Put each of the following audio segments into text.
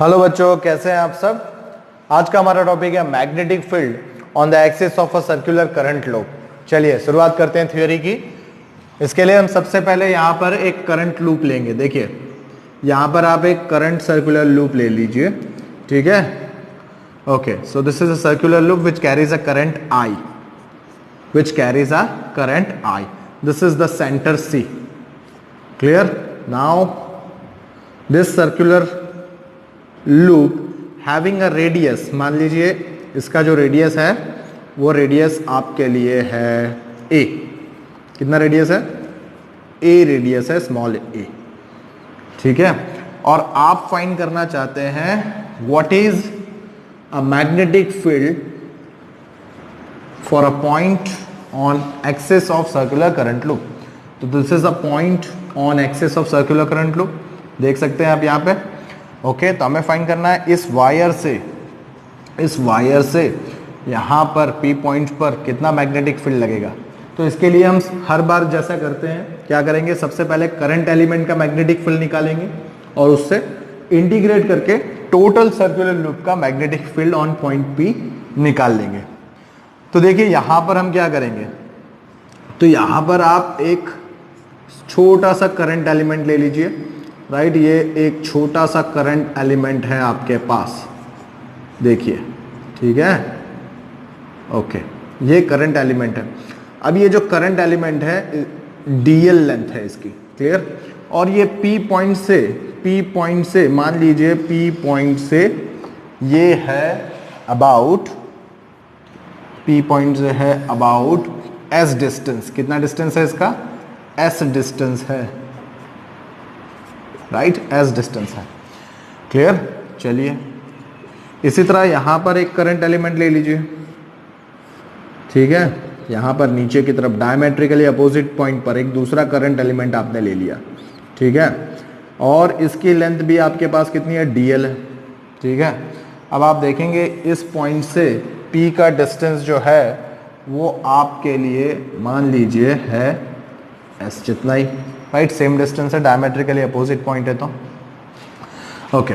Hello बच्चों, कैसे हैं आप सब। आज का हमारा टॉपिक है magnetic field on the axis of a circular current loop. चलिए शुरुआत करते हैं थ्योरी की। इसके लिए हम सबसे पहले यहाँ पर एक करंट लूप लेंगे। देखिए यहाँ पर आप एक करंट सर्कुलर लूप ले लीजिए, ठीक है। Okay, so this is a circular loop which carries a current I, which carries a current I. This is the center C. Clear? Now this circular loop having a radius, मान लीजिए इसका जो radius है वो radius आपके लिए है A। कितना रेडियस है? A रेडियस है, स्मॉल a, ठीक है। और आप फाइंड करना चाहते हैं what is a magnetic field for a point on axis of circular current loop। तो this is a point on axis of circular current loop, देख सकते हैं आप यहाँ पे। ओके, तो हमें फाइंड करना है इस वायर से यहाँ पर P पॉइंट पर कितना मैग्नेटिक फील्ड लगेगा। तो इसके लिए हम हर बार जैसा करते हैं क्या करेंगे, सबसे पहले करंट एलिमेंट का मैग्नेटिक फील्ड निकालेंगे और उससे इंटीग्रेट करके टोटल सर्कुलर लूप का magnetic field on point P निकाल लेंगे। तो देखिए यहां पर हम क्या करेंगे, तो यहां पर आप एक छोटा सा करंट एलिमेंट ले लीजिए, राइट। ये एक छोटा सा करंट एलिमेंट है आपके पास, देखिए, ठीक है। ओके, ये करंट एलिमेंट है। अब ये जो करंट एलिमेंट है डीएल लेंथ है इसकी, क्लियर। और ये पी पॉइंट से मान लीजिए पी पॉइंट से ये है अबाउट, P पॉइंट से है अबाउट S डिस्टेंस। कितना डिस्टेंस है इसका? S डिस्टेंस है, राइट, S डिस्टेंस है, क्लियर। चलिए इसी तरह यहां पर एक करंट एलिमेंट ले लीजिए, ठीक है। यहां पर नीचे की तरफ डायमेट्रिकली अपोजिट पॉइंट पर एक दूसरा करंट एलिमेंट आपने ले लिया, ठीक है। और इसकी लेंथ भी आपके पास कितनी है? DL है, ठीक है। अब आप देखेंगे इस पॉइंट से P का डिस्टेंस जो है वो आपके लिए मान लीजिए है S जितना ही, राइट। सेम डिस्टेंस है, डायमेट्रिकली अपोजिट पॉइंट है। तो ओके,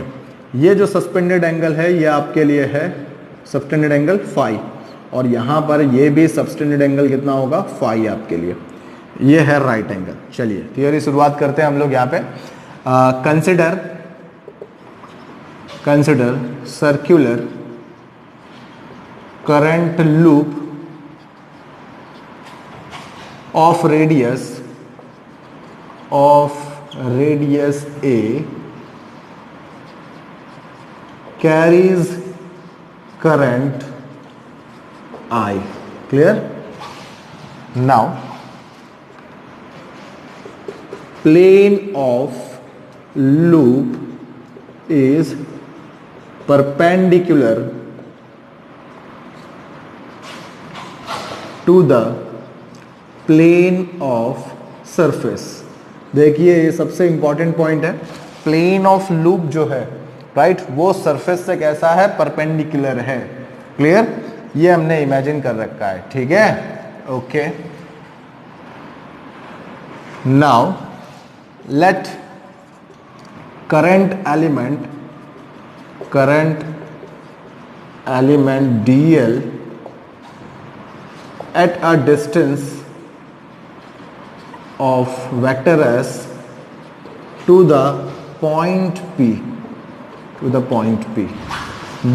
ये जो सस्पेंडेड एंगल है ये आपके लिए है सस्पेंडेड एंगल फाई, और यहाँ पर ये भी सस्पेंडेड एंगल कितना होगा? फाई आपके लिए। ये है राइट एंगल। चलिए थियोरी शुरुआत करते हैं हम लोग यहाँ पे। Consider circular current loop of radius A carries current I, clear। Now plane of loop is perpendicular to the plane of surface। देखिए ये सबसे इंपॉर्टेंट पॉइंट है। प्लेन ऑफ लूप जो है, राइट, वो सरफेस से कैसा है? परपेंडिकुलर है, क्लियर। ये हमने इमेजिन कर रखा है, ठीक है। Okay, now let current element DL at a distance of vector S to the point P,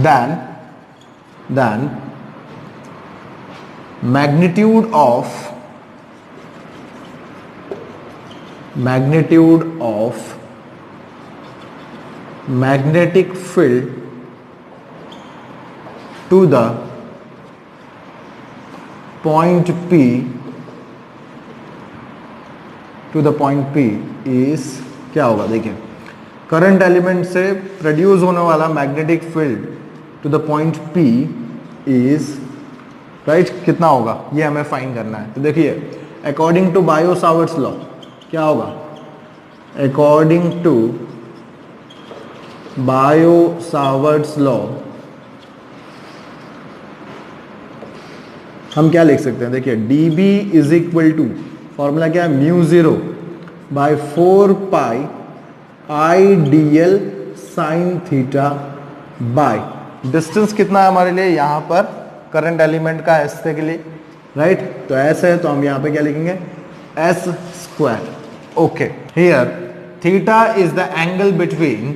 then magnitude of magnetic field to the point P is क्या होगा? देखिए करंट एलिमेंट से प्रोड्यूस होने वाला magnetic field to the point P is, right, कितना होगा ये हमें फाइंड करना है। तो देखिए अकॉर्डिंग टू बायो-सावर्ट्स लॉ क्या होगा? अकॉर्डिंग टू बायो-सावर्ट्स लॉ हम क्या लिख सकते हैं? देखिए dB is equal to, formula क्या है? Mu 0 by 4 pi I D L sine theta by distance कितना है हमारे लिए यहां पर करंट एलिमेंट का एस के लिए, राइट। तो एस है तो हम यहां पे क्या लिखेंगे, S square. Okay, here theta is the angle between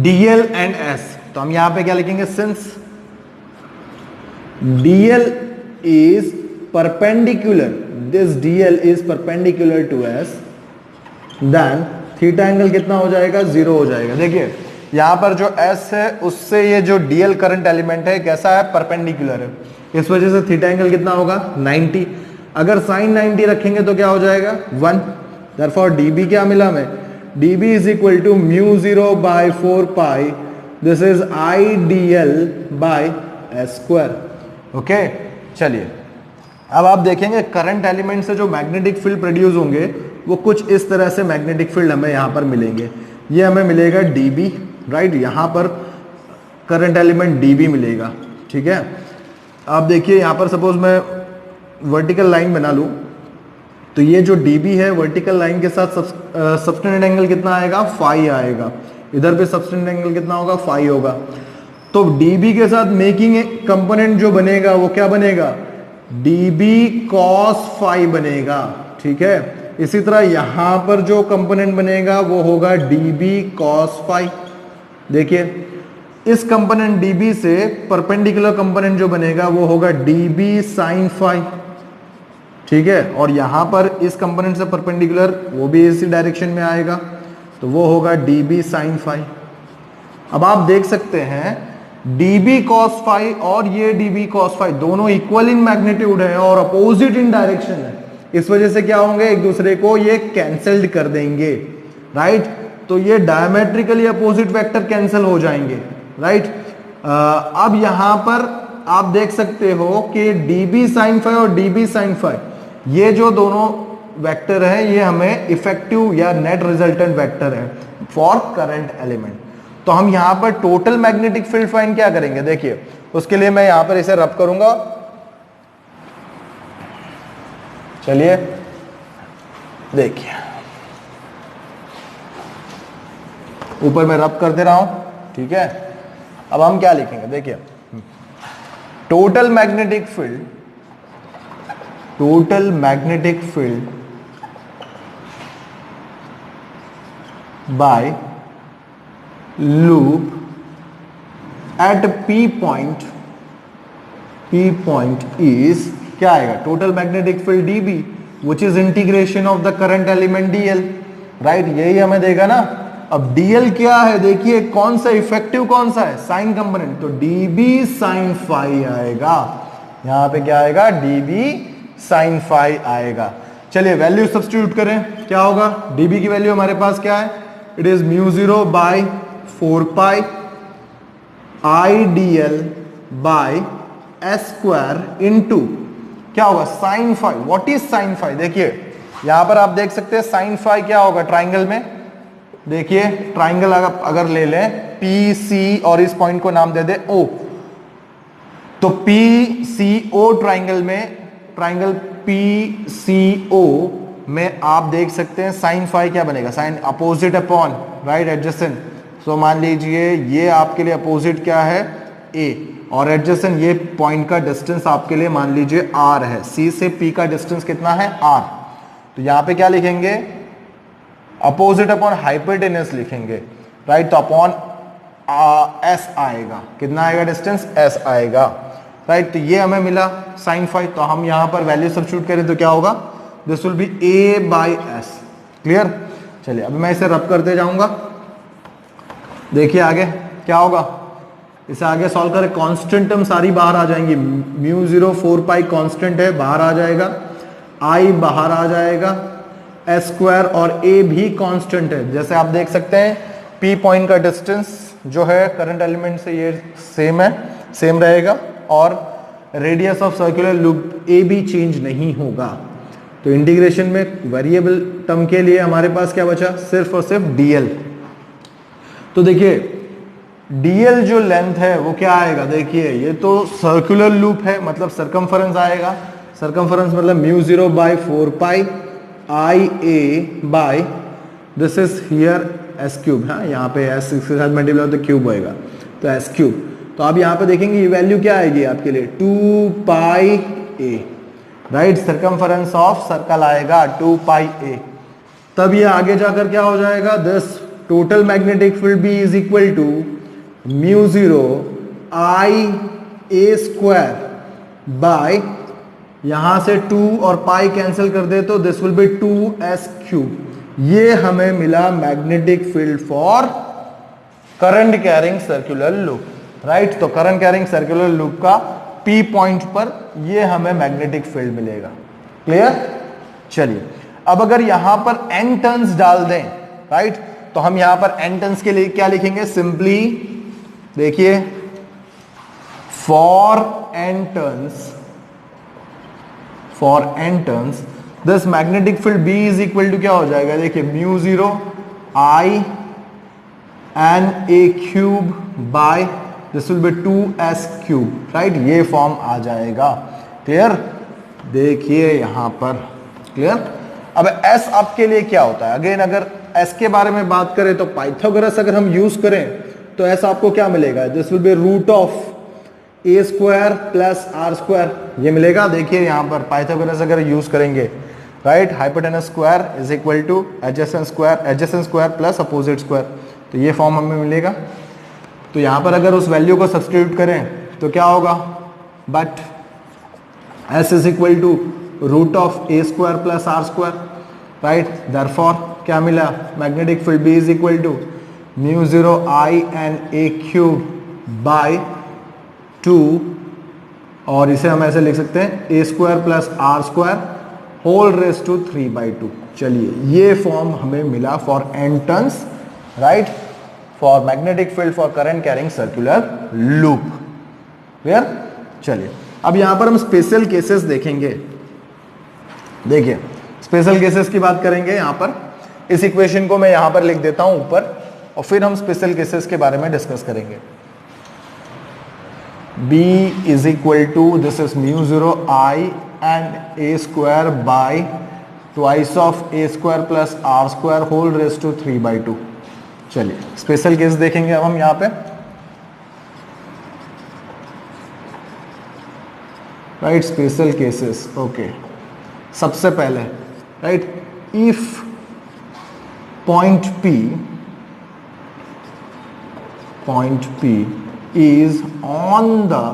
DL and S. तो हम यहां पे क्या लिखेंगे, since DL is perpendicular, this DL is perpendicular to S, then theta angle कितना हो जाएगा, 0 हो जाएगा। देखिए यहां पर जो एस है उससे ये जो डीएल करंट एलिमेंट है कैसा है, परपेंडिकुलर है, इस वजह से थीटा एंगल कितना होगा 90। अगर साइन 90 रखेंगे तो क्या हो जाएगा 1। देयरफॉर डीबी क्या मिला हमें, DB is equal to mu 0 by 4 pi, this is I D L by S square. Okay, चलिए अब आप देखेंगे करंट एलिमेंट से जो मैग्नेटिक फील्ड प्रोड्यूस होंगे वो कुछ इस तरह से मैग्नेटिक फील्ड हमें यहां पर मिलेंगे। ये हमें मिलेगा डीबी, राइट, यहां पर करंट एलिमेंट डीबी मिलेगा, ठीक है। आप देखिए यहां पर सपोज मैं वर्टिकल लाइन बना लूं तो ये जो डीबी है वर्टिकल लाइन के साथ सबटेंडेड एंगल कितना आएगा, फाई आएगा। इधर पे सबटेंडेड एंगल कितना होगा, फाई होगा। तो डीबी के साथ मेकिंग कंपोनेंट जो बनेगा वो क्या बनेगा, डीबी कॉस फाई बनेगा, ठीक है। इसी तरह यहां पर जो कंपोनेंट बनेगा वो होगा डीबी कॉस फाई। देखिए इस कंपोनेंट डीबी से परपेंडिकुलर कंपोनेंट जो बनेगा वो होगा डीबी साइन फाई, ठीक है। और यहां पर इस कंपोनेंट से परपेंडिकुलर वो भी इसी डायरेक्शन में आएगा तो वो होगा डीबी साइन फाई। अब आप देख सकते हैं डीबी कॉस फाई और ये डीबी कॉस फाई दोनों इक्वल इन मैग्नीट्यूड है और अपोजिट इन डायरेक्शन है। इस वजह से क्या होंगे, एक दूसरे को ये कैंसल्ड कर देंगे, राइट। तो ये डायमेट्रिकली अपोजिट वेक्टर कैंसिल हो जाएंगे, राइट। अब यहां पर आप देख सकते हो कि डीबी साइन फाई और डीबी साइन फाई ये जो दोनों वेक्टर है ये हमें इफेक्टिव या नेट रिजल्टेंट वेक्टर है फॉर करंट एलिमेंट। तो हम यहां पर टोटल मैग्नेटिक फील्ड फाइंड क्या करेंगे, देखिए उसके लिए मैं यहां पर इसे रब करूंगा। चलिए देखिए ऊपर मैं रब कर दे रहा हूं, ठीक है। अब हम क्या लिखेंगे, देखिए total magnetic field, total magnetic field by loop at P point is क्या आएगा, total magnetic field DB which is integration of the current element DL, right. यही हमें देगा ना। अब डीएल क्या है, देखिए कौन सा इफेक्टिव कौन सा है, साइन कंपोनेंट, तो डीबी साइन फाई आएगा। यहां पे क्या आएगा, डीबी साइन फाई आएगा। चलिए वैल्यू सब्स्टिट्यूट करें, क्या होगा, डीबी की वैल्यू हमारे पास क्या है, it is mu 0 by 4 pi I D L by S square into क्या होगा, sine phi. What is sine phi, देखिए यहां पर आप देख सकते हैं साइन फाई क्या होगा, ट्राइंगल में देखिए ट्राइंगल अगर ले लें पी सी और इस पॉइंट को नाम दे दे ओ, तो पी सी ओ ट्राइंगल में, ट्राइंगल पी सी ओ में आप देख सकते हैं साइन फाई क्या बनेगा, sine opposite upon right adjacent. So मान लीजिए ये आपके लिए अपोजिट क्या है, ए, और एडजेसेंट ये पॉइंट का डिस्टेंस आपके लिए मान लीजिए आर है, सी से पी का डिस्टेंस कितना है आर। तो यहां पे क्या लिखेंगे, अपोजिट अपॉन हाइपोटेन्यूस लिखेंगे, राइट। तो अपॉन एस आएगा, कितना आएगा डिस्टेंस, एस आएगा, राइट। तो ये हमें मिला साइन फाई। तो हम यहां पर वैल्यू सब्स्टिट्यूट करें तो क्या होगा, this will B A by S, clear. चलिए अभी मैं इसे रब करते जाऊंगा, देखिए आगे क्या होगा, इसे आगे सॉल्व करें, कांस्टेंट टर्म सारी बाहर आ जाएंगी, म्यू 0 4 पाई कांस्टेंट है बाहर आ जाएगा, आई बाहर आ जाएगा, एस स्क्वायर और ए भी कांस्टेंट है। जैसे आप देख सकते हैं पी पॉइंट का डिस्टेंस जो है करंट एलिमेंट से ये सेम है, सेम रहेगा, और रेडियस ऑफ सर्कुलर लूप ए भी चेंज नहीं होगा। तो इंटीग्रेशन में वेरिएबल टर्म के लिए हमारे पास क्या बचा, सिर्फ और सिर्फ डीएल। तो देखिए डीएल जो लेंथ है वो क्या आएगा, देखिए ये तो सर्कुलर लूप है मतलब सरकमफरेंस आएगा, सरकमफरेंस मतलब mu 0 by 4 pi I a by this is here S cube, हाँ यहाँ पे एस इसके साथ मल्टीप्लाई तो क्यूब होएगा, तो एस क्यूब। तो आप यहाँ पे देखेंगे ये वैल्यू क्या आएगी आपके लिए 2 पाई ए, राइट, सर्कमफरेंस ऑफ सर्कल आएगा 2 पाई ए। तब ये आगे जाकर क्या हो जाएगा, this total magnetic field B is equal to mu 0 I a square by, यहां से 2 और पाई कैंसिल कर दे तो this will be 2s cube. ये हमें मिला magnetic field for current carrying circular loop, right. तो करंट कैरिंग सर्कुलर लूप का P पॉइंट पर ये हमें मैग्नेटिक फील्ड मिलेगा। क्लियर? चलिए अब अगर यहां पर n टर्न्स डाल दें, राइट, तो हम यहां पर n टर्न्स के लिए क्या लिखेंगे, सिंपली देखिए for n turns this magnetic field B is equal to क्या हो जाएगा, देखिए mu 0 I N A cube by this will be 2s cube, right, ये फॉर्म आ जाएगा। क्लियर? देखिए यहां पर क्लियर। अब s आपके लिए क्या होता है, अगेन अगर s के बारे में बात करें तो पाइथागोरस अगर हम यूज करें तो s आपको क्या मिलेगा, this will be root of A square plus are square, ये मिलेगा। देखिए यहां पर पाइथागोरस अगर यूज करेंगे, right, hypotenuse square is equal to adjacent square plus opposite square, तो ये फॉर्म हमें मिलेगा। तो यहां पर अगर उस वैल्यू को सब्स्टिट्यूट करें तो क्या होगा, but s is equal to root of A square plus are square, right, therefore क्या मिला, magnetic field B is equal to mu 0 I N A cube by 2, और इसे हम ऐसे लिख सकते हैं A square plus are square whole raise to 3/2। चलिए ये फॉर्म हमें मिला for n turns, right, for magnetic field for current carrying circular loop. Clear? चलिए अब यहां पर हम स्पेशल केसेस देखेंगे। देखिए स्पेशल केसेस की बात करेंगे यहां पर, इस इक्वेशन को मैं यहां पर लिख देता हूं ऊपर, और फिर हम स्पेशल केसेस के बारे में डिस्कस करेंगे। B is equal to this is mu 0 I and a square by twice of a square plus r square whole raised to 3/2। चलिए स्पेशल केस देखेंगे अब हम यहाँ पे, राइट, स्पेशल केसेस। ओके, सबसे पहले, right, if point P is on the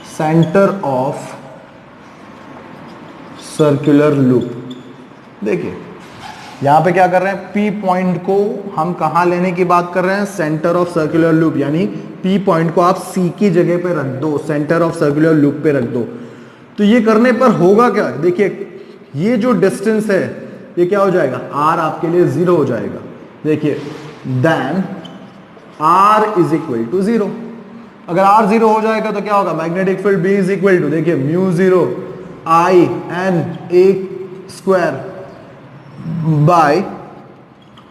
center of circular loop। देखिए यहां पे क्या कर रहे हैं, P पॉइंट को हम कहां लेने की बात कर रहे हैं, सेंटर ऑफ सर्कुलर लूप, यानी P पॉइंट को आप C की जगह पे रख दो, सेंटर ऑफ सर्कुलर लूप पे रख दो। तो ये करने पर होगा क्या, देखिए ये जो डिस्टेंस है ये क्या हो जाएगा, R आपके लिए 0 हो जाएगा। देखिए then R is equal to 0। अगर R 0 हो जाएगा तो क्या होगा, magnetic field B is equal to, देखिए mu 0 I N A square by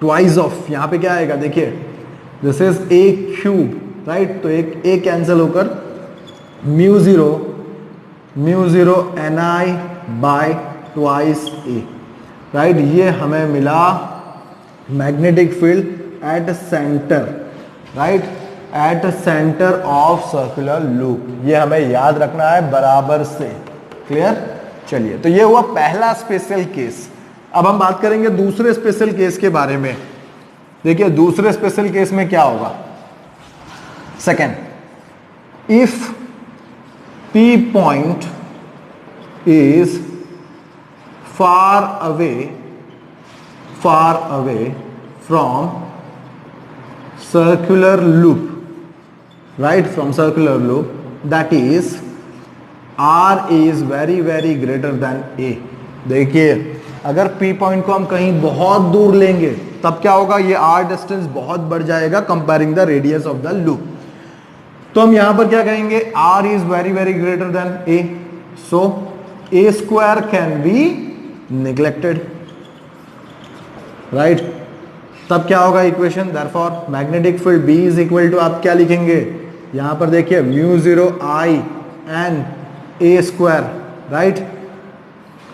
twice of, यहां पे क्या आएगा, देखिए this is A cube, right, तो एक ए कैंसिल होकर mu 0 N I by twice A, right, ये हमें मिला magnetic field at centre, right, at centre of circular loop. ये हमें याद रखना है बराबर से। क्लियर? चलिए तो ये हुआ पहला स्पेशल केस। अब हम बात करेंगे दूसरे स्पेशल केस के बारे में। देखिए दूसरे स्पेशल केस में क्या होगा, second, if P point is far away from circular loop, right, from circular loop, that is R is very greater than A। देखिए अगर P पॉइंट को हम कहीं बहुत दूर लेंगे तब क्या होगा, ये R डिस्टेंस बहुत बढ़ जाएगा comparing the radius of the loop. तो हम यहां पर क्या कहेंगे, R is very greater than A, so A square can be neglected, right। तब क्या होगा equation, therefore magnetic field B is equal to, आप क्या लिखेंगे यहां पर, देखिए mu 0 I N A square, right,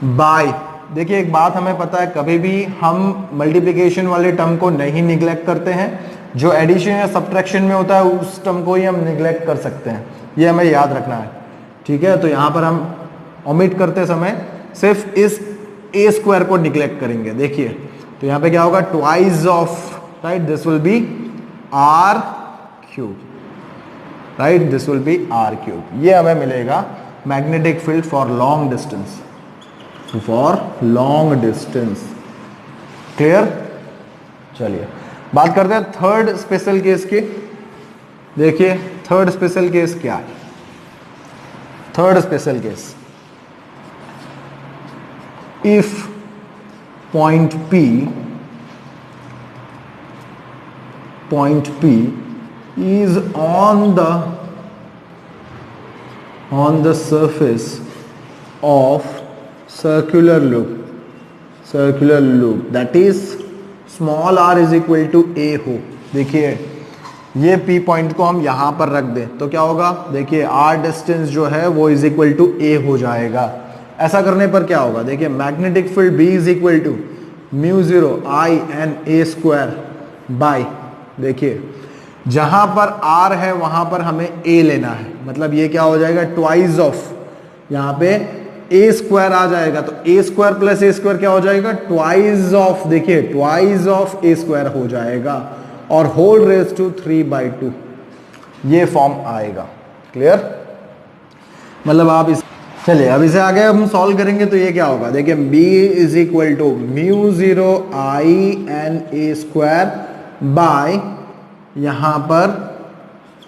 by देखिए एक बात हमें पता है, कभी भी हम मल्टीप्लिकेशन वाले टर्म को नहीं निग्लेक्ट करते हैं, जो एडिशन या सब्ट्रैक्शन में होता है उस टर्म को ही हम निग्लेक्ट कर सकते हैं, ये हमें याद रखना है, ठीक है। तो यहाँ पर हम ओमिट करते समय सिर्फ इस ए स्क्वायर को निग्लेक्ट करेंगे। देखिए तो यहाँ पे क्या होगा, twice of, right, this will be r cube, right, this will be r cube. ये हमें मिलेगा magnetic field for long distance, for long distance. Clear. चलिए बात करते हैं थर्ड स्पेशल केस की। देखिए थर्ड स्पेशल केस क्या है। Third special case, if point P is on the surface of circular loop that is small r is equal to a हो। देखिए ये P पॉइंट को हम यहां पर रख दें तो क्या होगा, देखिए r डिस्टेंस जो है वो इज इक्वल टू a हो जाएगा। ऐसा करने पर क्या होगा, देखिए magnetic field B is equal to mu 0 I n a square by, देखिए जहां पर r है वहां पर हमें a लेना है, मतलब ये क्या हो जाएगा, ट्वाइस ऑफ, यहाँ पे a स्क्वायर आ जाएगा तो a square plus a square क्या हो जाएगा, ट्वाइस ऑफ, देखिए ट्वाइस ऑफ a स्क्वायर हो जाएगा और होल रेज टू 3/2 ये फॉर्म आएगा। क्लियर, मतलब आप इस, चलिए अब इसे आगे हम सॉल्व करेंगे तो ये क्या होगा, देखिए b is equal to mu 0 I n a square by यहाँ पर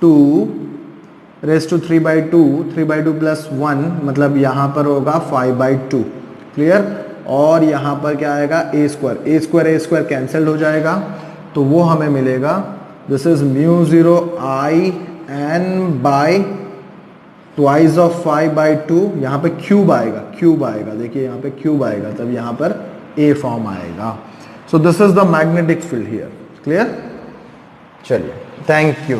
2 रेज टू 3/2 प्लस 1 मतलब यहाँ पर होगा 5/2। क्लियर, और यहाँ पर क्या आएगा, a स्क्वायर कैंसिल हो जाएगा तो वो हमें मिलेगा, this is mu 0 I n bye twice of 5/2, यहाँ पे क्यूब आएगा, देखिए यहाँ पे क्यूब आएगा तब यहाँ पर a फॉर्म आएगा। So this is the magnetic field here. Clear, चलिए थैंक यू।